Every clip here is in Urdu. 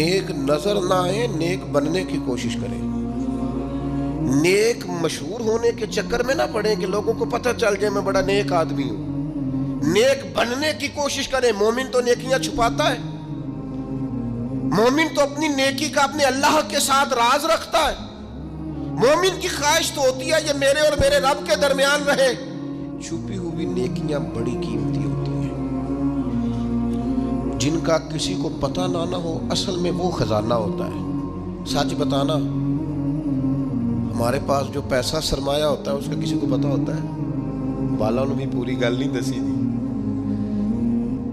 نیک نظر نہ آئے، نیک بننے کی کوشش کریں۔ نیک مشہور ہونے کے چکر میں نہ پڑیں کہ لوگوں کو پتہ چل جائے میں بڑا نیک آدمی ہوں۔ نیک بننے کی کوشش کریں۔ مومن تو نیکیاں چھپاتا ہے، مومن تو اپنی نیکی کا اپنے اللہ کے ساتھ راز رکھتا ہے۔ مومن کی خواہش تو ہوتی ہے یہ میرے اور میرے رب کے درمیان رہے۔ چھپی ہوئی نیکیاں بڑی قیمتی ہوتی ہیں، جن کا کسی کو پتہ نہ ہو، اصل میں وہ خزانہ ہوتا ہے۔ سچ بتانا، ہمارے پاس جو پیسہ سرمایہ ہوتا ہے اس کا کسی کو پتہ ہوتا ہے؟ والا نے بھی پوری گل نہیں دسی دی،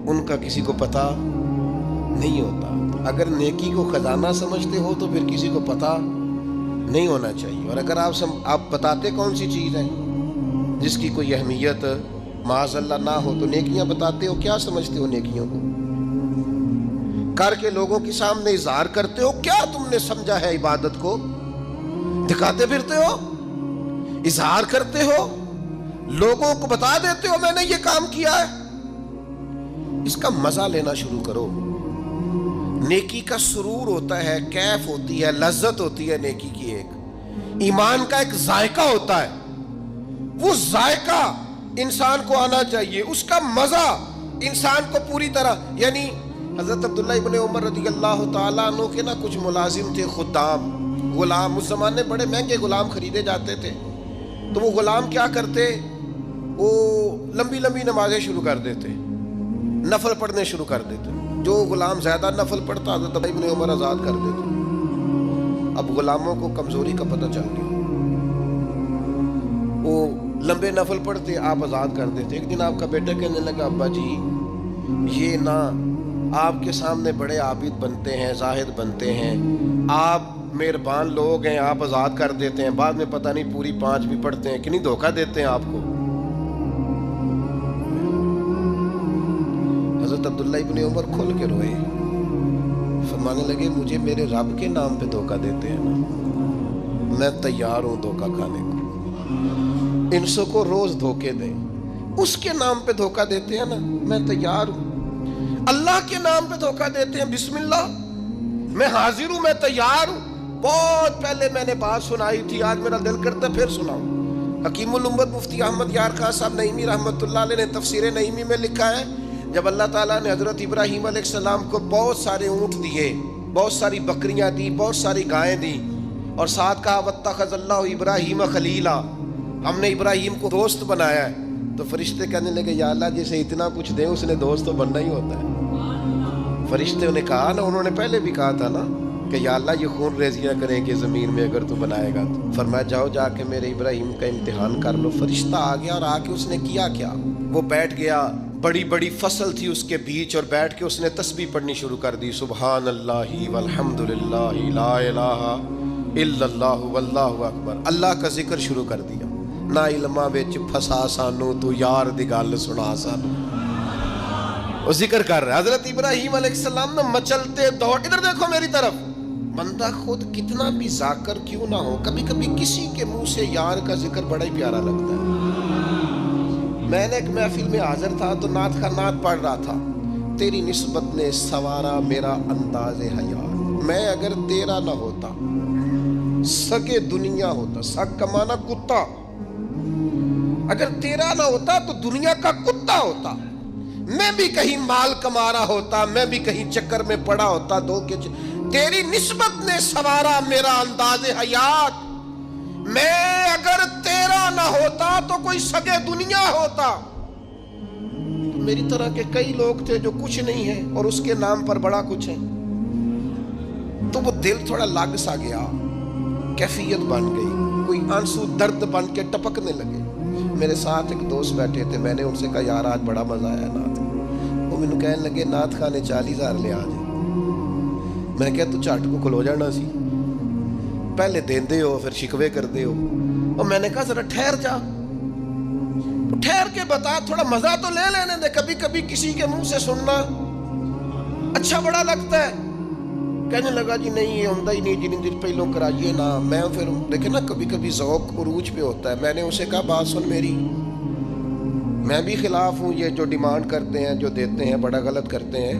ان کا کسی کو پتہ نہیں ہوتا۔ اگر نیکی کو خزانہ سمجھتے ہو تو پھر کسی کو پتہ نہیں ہونا چاہیے۔ اور اگر آپ بتاتے کون سی چیز ہے جس کی کوئی اہمیت معاذ اللہ نہ ہو تو نیکیاں بتاتے ہو، کیا سمجھتے ہو نیکیوں کو؟ کر کے لوگوں کے سامنے اظہار کرتے ہو، کیا تم نے سمجھا ہے عبادت کو؟ دکھاتے پھرتے ہو، اظہار کرتے ہو، لوگوں کو بتا دیتے ہو میں نے یہ کام کیا ہے۔ اس کا مزہ لینا شروع کرو۔ نیکی کا سرور ہوتا ہے، کیف ہوتی ہے، لذت ہوتی ہے نیکی کی۔ ایک ایمان کا ایک ذائقہ ہوتا ہے، وہ ذائقہ انسان کو آنا چاہیے، اس کا مزہ انسان کو پوری طرح۔ یعنی حضرت عبداللہ ابن عمر رضی اللہ تعالیٰ عنہ کے نا کچھ ملازم تھے، خدام، غلام۔ اس زمانے بڑے مہنگے غلام خریدے جاتے تھے، تو وہ غلام کیا کرتے، وہ لمبی لمبی نمازیں شروع کر دیتے، نفل پڑھنے شروع کر دیتے۔ جو غلام زیادہ نفل پڑھتا حضرت ابن عمر آزاد کر دیتے۔ اب غلاموں کو کمزوری کا پتہ چل گیا، وہ لمبے نفل پڑھتے، آپ آزاد کر دیتے۔ ایک دن آپ کا بیٹا کہنے لگا ابا جی یہ نہ آپ کے سامنے بڑے عابد بنتے ہیں، زاہد بنتے ہیں، آپ مہربان لوگ ہیں، آپ آزاد کر دیتے ہیں، بعد میں پتہ نہیں پوری 5 بھی پڑھتے ہیں کہ نہیں، دھوکہ دیتے ہیں آپ کو۔ حضرت عبداللہ ابن عمر کھل کے روئے، فرمانے لگے مجھے میرے رب کے نام پہ دھوکہ دیتے ہیں نا، میں تیار ہوں دھوکہ کھانے کو۔ انسوں کو روز دھوکے دیں، اس کے نام پہ دھوکہ دیتے ہیں نا، میں تیار ہوں۔ اللہ کے نام پہ دھوکہ دیتے ہیں، بسم اللہ میں حاضر ہوں، میں تیار ہوں۔ بہت پہلے میں نے بات سنائی تھی، آج میرا دل کرتا ہے پھر سناؤں۔ حکیم الامت مفتی احمد یار خان صاحب نعیمی رحمۃ اللہ علیہ نے تفسیر نعیمی میں لکھا ہے، جب اللہ تعالیٰ نے حضرت ابراہیم علیہ السلام کو بہت سارے اونٹ دیے، بہت ساری بکریاں دی، بہت ساری گائیں دی، اور ساتھ کہا واتخذ اللہ ابراہیم خلیلا، ہم نے ابراہیم کو دوست بنایا ہے، تو فرشتے کہنے لگے یا اللہ جسے اتنا کچھ دیں اس نے دوست تو بننا ہی ہوتا ہے۔ فرشتے نے کہا نا، انہوں نے پہلے بھی کہا تھا نا کہ یا اللہ یہ خون ریزیاں کریں گے زمین میں اگر تو بنائے گا تو۔ فرمایا جاؤ جا کے میرے ابراہیم کا امتحان کر لو۔ فرشتہ آ گیا، اور آ کے اس نے کیا کیا، وہ بیٹھ گیا، بڑی بڑی فصل تھی اس کے بیچ، اور بیٹھ کے اس نے تسبیح پڑھنی شروع کر دی، سبحان اللہ والحمد للہ لا الہ الا اللہ واللہ اکبر۔ اللہ کا ذکر شروع کر دیا۔ نہ علماء وچ پھسا سانو تو یار دی گل سنا سانو، وہ ذکر کر رہا ہے۔ حضرت ابراہیم علیہ السلام نے مچلتے دوڑ، ادھر دیکھو میری طرف۔ بندہ خود کتنا بھی ذاکر کیوں نہ ہو، کبھی کبھی کسی کے منہ سے یار کا ذکر بڑا ہی پیارا لگتا ہے۔ میں نے ایک محفل میں حاضر تھا تو نعت کا نعت پڑھ رہا تھا، تیری نسبت نے سوارا میرا انداز حیات، میں اگر تیرا نہ ہوتا سگے دنیا ہوتا، سگ کا معنی کتا، اگر تیرا نہ ہوتا تو دنیا کا کتا ہوتا، میں بھی کہیں مال کما رہا ہوتا، میں بھی کہیں چکر میں پڑا ہوتا تیری نسبت نے سوارا میرا انداز حیات، میں اگر تیرا نہ ہوتا تو کوئی سگے دنیا ہوتا۔ تو میری طرح کے کئی لوگ تھے جو کچھ نہیں ہیں اور اس کے نام پر بڑا کچھ ہے، تو وہ دل تھوڑا لگ سا گیا، کیفیت بن گئی، کوئی آنسو درد بن کے ٹپکنے لگے۔ میرے ساتھ ایک دوست بیٹھے تھے، میں نے ان سے کہا یار آج بڑا مزہ آیا نعت، وہ مجھے کہنے لگے نعت خان نے 40,000 لے آج۔ میں کہا تو چٹ کو کھلو جانا سی، پہلے دیندے ہو پھر شکوے کرتے ہو۔ اور میں نے کہا ذرا ٹھہر جا، ٹھہر کے بتا، تھوڑا مزہ تو لے لینے دے، کبھی کبھی کسی کے منہ سے سننا اچھا بڑا لگتا ہے۔ کہنے لگا جی نہیں یہ ہوتا ہی نہیں، جن دن پہلوں کرائیے نا۔ میں پھر دیکھیں نا کبھی کبھی ذوق عروج پہ ہوتا ہے، میں نے اسے کہا بات سن میری، میں بھی خلاف ہوں، یہ جو ڈیمانڈ کرتے ہیں جو دیتے ہیں بڑا غلط کرتے ہیں،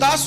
10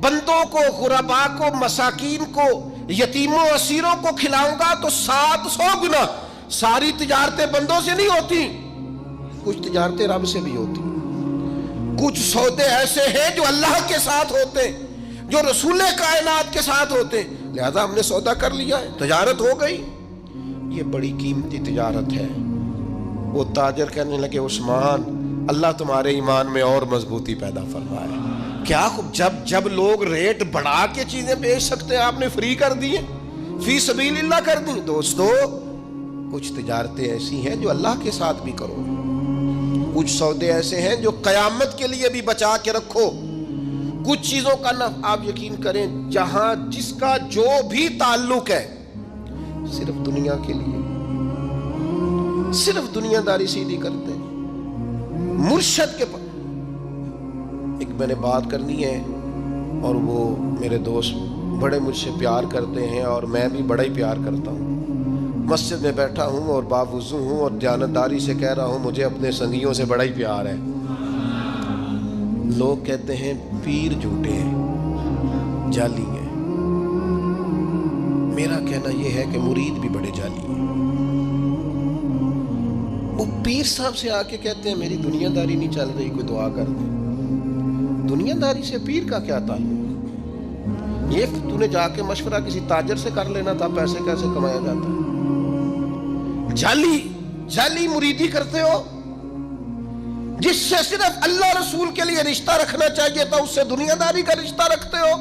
بندوں کو، غربا کو، مساکین کو، یتیموں اسیروں کو کھلاؤں گا تو 700 گنا۔ ساری تجارتیں بندوں سے نہیں ہوتی، کچھ تجارتیں رب سے بھی ہوتی، کچھ سودے ایسے ہیں جو اللہ کے ساتھ ہوتے ہیں، جو رسول کائنات کے ساتھ ہوتے ہیں، لہذا ہم نے سودا کر لیا ہے، تجارت ہو گئی۔ یہ بڑی قیمتی تجارت ہے۔ وہ تاجر کہنے لگے عثمان اللہ تمہارے ایمان میں اور مضبوطی پیدا فرمائے۔ کیا جب لوگ ریٹ بڑھا کے چیزیں بیچ سکتے ہیں آپ نے فری کر دیے، فی سبیل اللہ کر دی۔ دوستو کچھ تجارتیں ایسی ہیں جو اللہ کے ساتھ بھی کرو، کچھ سودے ایسے ہیں جو قیامت کے لیے بھی بچا کے رکھو، کچھ چیزوں کا نہ آپ یقین کریں جہاں جس کا جو بھی تعلق ہے صرف دنیا کے لیے، صرف دنیا داری سیدھی کرتے ہیں۔ مرشد کے پاس ایک میں نے بات کرنی ہے اور وہ میرے دوست بڑے مجھ سے پیار کرتے ہیں اور میں بھی بڑا ہی پیار کرتا ہوں۔ مسجد میں بیٹھا ہوں اور باوضو ہوں اور دیانتداری سے کہہ رہا ہوں مجھے اپنے سنگیوں سے بڑا ہی پیار ہے۔ لوگ کہتے ہیں پیر جھوٹے ہیں، جعلی ہیں۔ میرا کہنا یہ ہے کہ مرید بھی بڑے جعلی ہیں۔ وہ پیر صاحب سے آ کے کہتے ہیں میری دنیا داری نہیں چل رہی، کوئی دعا کر دے۔ دنیا داری سے پیر کا کیا تعلق؟ یہ تو نے جا کے مشورہ کسی تاجر سے کر لینا تھا، پیسے کیسے کمایا جاتا ہے۔ جعلی مریدی کرتے ہو، جس سے صرف اللہ رسول کے لیے رشتہ رکھنا چاہیے تھا اس سے دنیا داری کا رشتہ رکھتے ہو،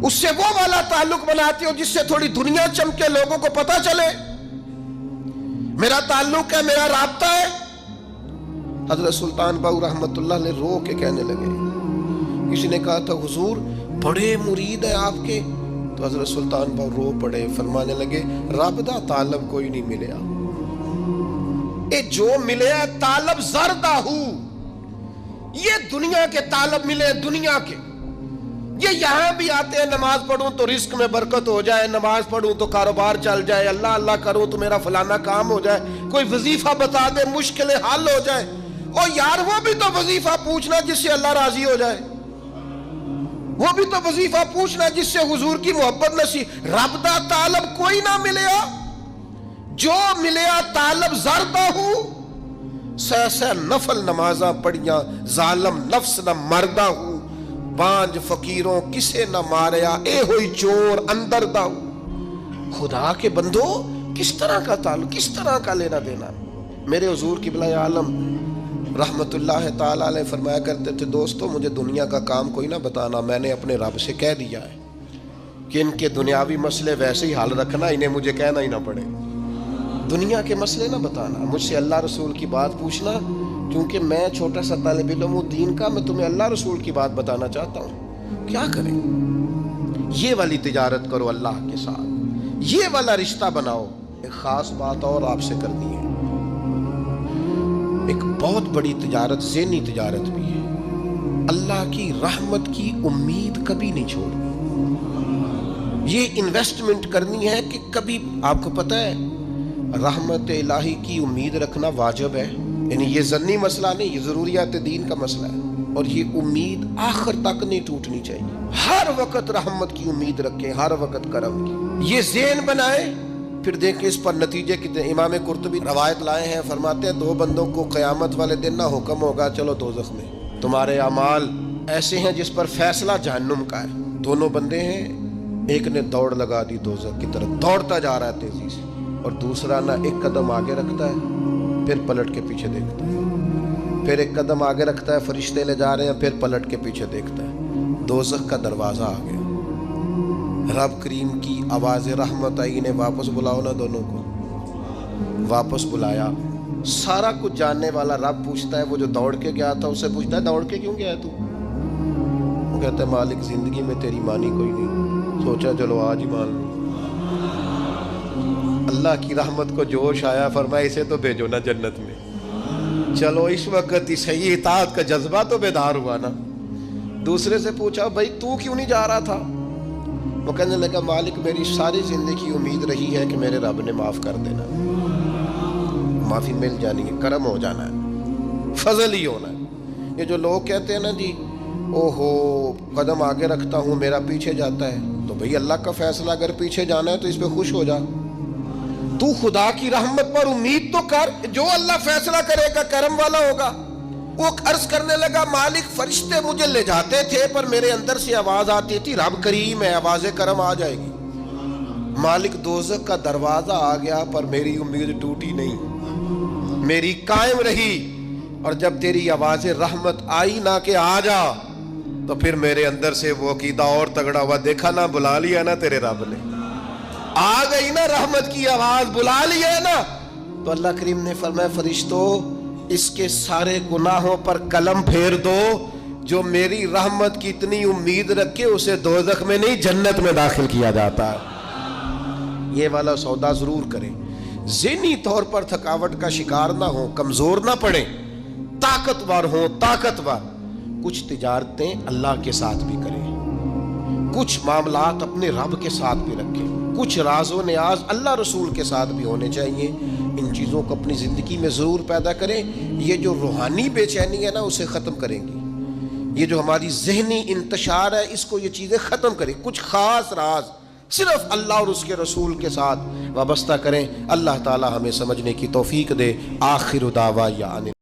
اس سے وہ والا تعلق بناتے ہو جس سے تھوڑی دنیا چمکے، لوگوں کو پتہ چلے میرا تعلق ہے، میرا رابطہ ہے۔ حضرت سلطان باؤ رحمت اللہ نے رو کے کہنے لگے، کسی نے کہا تھا حضور بڑے مرید ہیں آپ کے، تو حضرت سلطان باؤ رو پڑے، فرمانے لگے رب دا طالب کوئی نہیں ملیا، اے جو ملے طالب زردہ ہو، یہ دنیا کے طالب ملے، دنیا کے۔ یہ یہاں بھی آتے ہیں نماز پڑھوں تو رزق میں برکت ہو جائے، نماز پڑھوں تو کاروبار چل جائے، اللہ اللہ کروں تو میرا فلانا کام ہو جائے، کوئی وظیفہ بتا دے مشکلیں حل ہو جائے۔ اور یار وہ بھی تو وظیفہ پوچھنا جس سے اللہ راضی ہو جائے، وہ بھی تو وظیفہ پوچھنا جس سے حضور کی محبت نصیب۔ رب دا طالب کوئی نہ ملیا، جو ملیا طالب زردہ ہو، سہ نفل نمازاں پڑھیاں، ظالم نفس نہ مردہ ہو، بانج فقیروں کسے نہ ماریا، اے ہوئی چور اندر دا ہو۔ خدا کے بندو کس طرح کا تعلق، کس طرح کا لینا دینا۔ میرے حضور قبلہ عالم رحمت اللہ تعالیٰ علیہ فرمایا کرتے تھے دوستو مجھے دنیا کا کام کوئی نہ بتانا، میں نے اپنے رب سے کہہ دیا ہے کہ ان کے دنیاوی مسئلے ویسے ہی حل رکھنا، انہیں مجھے کہنا ہی نہ پڑے، دنیا کے مسئلے نہ بتانا، مجھ سے اللہ رسول کی بات پوچھنا، کیونکہ میں چھوٹا سا طالب علم ہوں دین کا، میں تمہیں اللہ رسول کی بات بتانا چاہتا ہوں۔ کیا کریں؟ یہ والی تجارت کرو اللہ کے ساتھ، یہ والا رشتہ بناؤ۔ ایک خاص بات اور آپ سے کرنی ہے، ایک بہت بڑی تجارت ذہنی تجارت بھی ہے، اللہ کی رحمت کی امید کبھی نہیں چھوڑنی۔ یہ انویسٹمنٹ کرنی ہے کہ کبھی، آپ کو پتہ ہے رحمت الہی کی امید رکھنا واجب ہے، یعنی یہ ضمنی مسئلہ نہیں، یہ ضروریات دین کا مسئلہ ہے، اور یہ امید آخر تک نہیں ٹوٹنی چاہیے۔ ہر وقت رحمت کی امید رکھیں، ہر وقت کرم کی، یہ ذہن بنائیں، پھر دیکھیں اس پر نتیجے کتنے۔ امام قرطبی روایت لائے ہیں، فرماتے ہیں دو بندوں کو قیامت والے دن نہ حکم ہوگا چلو دوزخ میں، تمہارے اعمال ایسے ہیں جس پر فیصلہ جہنم کا ہے۔ دونوں بندے ہیں، ایک نے دوڑ لگا دی دوزخ کی طرف، دوڑتا جا رہا ہے تیزی سے، اور دوسرا نہ ایک قدم آگے رکھتا ہے پھر پلٹ کے پیچھے دیکھتا ہے، پھر ایک قدم آگے رکھتا ہے، فرشتے لے جا رہے ہیں، پھر پلٹ کے پیچھے دیکھتا ہے۔ دوزخ کا دروازہ آ گیا، رب کریم کی آواز رحمت آئی، انہیں واپس بلاؤ نا، دونوں کو واپس بلایا۔ سارا کچھ جاننے والا رب پوچھتا ہے وہ جو دوڑ کے گیا تھا، اسے پوچھتا ہے دوڑ کے کیوں گیا تو؟ وہ کہتا ہے مالک زندگی میں تیری مانی کوئی نہیں، سوچا چلو آج ہی مان لوں۔ اللہ کی رحمت کو جوش آیا، فرمایا اسے تو بھیجو نا جنت میں۔ چلو اس وقت ہی صحیح اطاعت کا جذبہ تو بیدار ہوا نا۔ دوسرے سے پوچھا بھائی تو کیوں نہیں جا رہا تھا؟ وہ کہنے لگا مالک میری ساری زندگی امید رہی ہے کہ میرے رب نے معاف کر دینا، معافی مل جانی ہے، کرم ہو جانا ہے، فضل ہی ہونا ہے۔ یہ جو لوگ کہتے ہیں نا جی اوہو قدم آگے رکھتا ہوں میرا پیچھے جاتا ہے، تو بھئی اللہ کا فیصلہ اگر پیچھے جانا ہے تو اس پہ خوش ہو جا، تو خدا کی رحمت پر امید تو کر، جو اللہ فیصلہ کرے گا کرم والا ہوگا۔ وہ عرض کرنے لگا مالک فرشتے مجھے لے جاتے تھے پر میرے اندر سے آواز آتی تھی رب کریم ہے، آواز کرم آ جائے گی۔ مالک دوزخ کا دروازہ آ گیا پر میری امید ٹوٹی نہیں، میری قائم رہی، اور جب تیری آواز رحمت آئی نہ کہ آ جا، تو پھر میرے اندر سے وہ عقیدہ اور تگڑا ہوا، دیکھا نا بلا لیا نا تیرے رب نے، آ گئی نا رحمت کی آواز، بلا لیا نا۔ تو اللہ کریم نے فرمایا فرشتوں اس کے سارے گناہوں پر قلم پھیر دو، جو میری رحمت کی اتنی امید رکھے اسے دوزخ میں نہیں جنت میں داخل کیا جاتا ہے۔ یہ والا سودا ضرور کریں، ذہنی طور پر تھکاوٹ کا شکار نہ ہو، کمزور نہ پڑیں، طاقتور ہوں، طاقتور۔ کچھ تجارتیں اللہ کے ساتھ بھی کریں، کچھ معاملات اپنے رب کے ساتھ بھی رکھیں، کچھ راز و نیاز اللہ رسول کے ساتھ بھی ہونے چاہیے۔ ان چیزوں کو اپنی زندگی میں ضرور پیدا کریں، یہ جو روحانی بے چینی ہے نا اسے ختم کریں گی، یہ جو ہماری ذہنی انتشار ہے اس کو یہ چیزیں ختم کریں۔ کچھ خاص راز صرف اللہ اور اس کے رسول کے ساتھ وابستہ کریں۔ اللہ تعالی ہمیں سمجھنے کی توفیق دے۔ آخر دعوانا